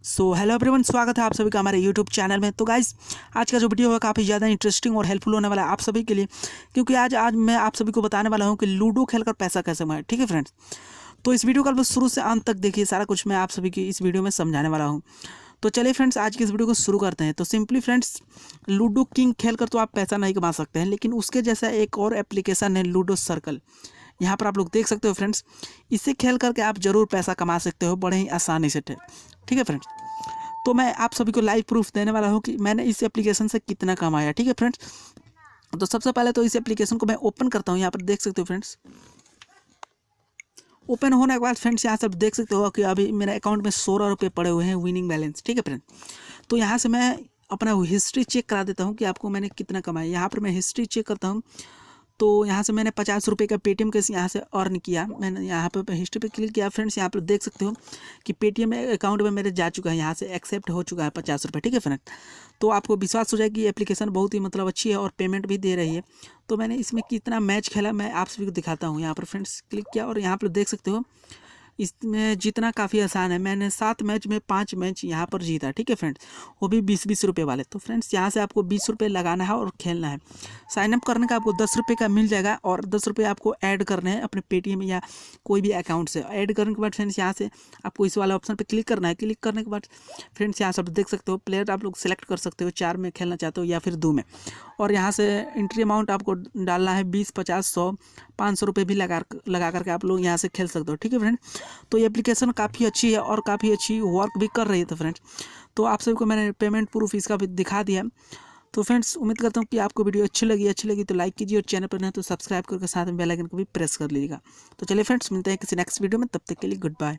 So hello everyone, स्वागत है आप सभी का हमारे यूट्यूब चैनल में। तो गाइस, आज का जो वीडियो है काफ़ी ज़्यादा इंटरेस्टिंग और हेल्पफुल होने वाला है आप सभी के लिए, क्योंकि आज मैं आप सभी को बताने वाला हूं कि लूडो खेलकर पैसा कैसे कमाएं। ठीक है फ्रेंड्स, तो इस वीडियो को आप शुरू से अंत तक देखिए, सारा कुछ मैं आप सभी की इस वीडियो में समझाने वाला हूँ। तो चलिए फ्रेंड्स, आज की इस वीडियो को शुरू करते हैं। तो सिंपली फ्रेंड्स, लूडो किंग खेलकर तो आप पैसा नहीं कमा सकते हैं, लेकिन उसके जैसा एक और एप्लीकेशन है लूडो सर्कल। यहाँ पर आप लोग देख सकते हो फ्रेंड्स, इसे खेल करके आप ज़रूर पैसा कमा सकते हो बड़े ही आसानी से। ठीक है फ्रेंड्स, तो मैं आप सभी को लाइव प्रूफ देने वाला हूँ कि मैंने इस एप्लीकेशन से कितना कमाया। ठीक है फ्रेंड्स, तो सबसे पहले तो इस एप्लीकेशन को मैं ओपन करता हूँ। यहाँ पर देख सकते हो फ्रेंड्स, ओपन होने के बाद फ्रेंड्स यहाँ से आप देख सकते हो कि अभी मेरे अकाउंट में 16 रुपये पड़े हुए हैं विनिंग बैलेंस। ठीक है फ्रेंड्स, तो यहाँ से मैं अपना हिस्ट्री चेक करा देता हूँ कि आपको मैंने कितना कमाया। यहाँ पर मैं हिस्ट्री चेक करता हूँ, तो यहाँ से मैंने 50 रुपये का पेटीएम कैसे यहाँ से अर्न किया। मैंने यहाँ पे हिस्ट्री पे क्लिक किया फ्रेंड्स, यहाँ पर देख सकते हो कि पेटीएम अकाउंट में मेरे जा चुका है, यहाँ से एक्सेप्ट हो चुका है 50 रुपये। ठीक है फ्रेंड, तो आपको विश्वास हो जाए कि एप्लीकेशन बहुत ही अच्छी है और पेमेंट भी दे रही है। तो मैंने इसमें कितना मैच खेला मैं आप सभी को दिखाता हूँ। यहाँ पर फ्रेंड्स क्लिक किया और यहाँ पर देख सकते हो इसमें जीतना काफ़ी आसान है। मैंने 7 मैच में 5 मैच यहाँ पर जीता। ठीक है फ्रेंड्स, वो भी 20-20 रुपये वाले। तो फ्रेंड्स यहाँ से आपको 20 रुपये लगाना है और खेलना है। साइनअप करने का आपको 10 रुपये का मिल जाएगा और 10 रुपये आपको ऐड करने हैं अपने पेटीएम या कोई भी अकाउंट से। ऐड करने के बाद फ्रेंड्स यहाँ से आपको इस वाले ऑप्शन पर क्लिक करना है। क्लिक करने के बाद फ्रेंड्स यहाँ से आप देख सकते हो प्लेयर आप लोग सेलेक्ट कर सकते हो, 4 में खेलना चाहते हो या फिर 2 में। और यहाँ से एंट्री अमाउंट आपको डालना है 20, 50, 100, 500 रुपये भी लगा करके आप लोग यहाँ से खेल सकते हो। ठीक है फ्रेंड, तो ये एप्लीकेशन काफ़ी अच्छी है और काफ़ी अच्छी वर्क भी कर रही है। तो फ्रेंड्स, तो आप सभी को मैंने पेमेंट प्रूफ इसका भी दिखा दिया। तो फ्रेंड्स, उम्मीद करता हूँ कि आपको वीडियो अच्छी लगी तो लाइक कीजिए और चैनल पर नहीं तो सब्सक्राइब करके साथ में बेल आइकन को भी प्रेस कर लीजिएगा। तो चलिए फ्रेंड्स, मिलते हैं किसी नेक्स्ट वीडियो में, तब तक के लिए गुड बाय।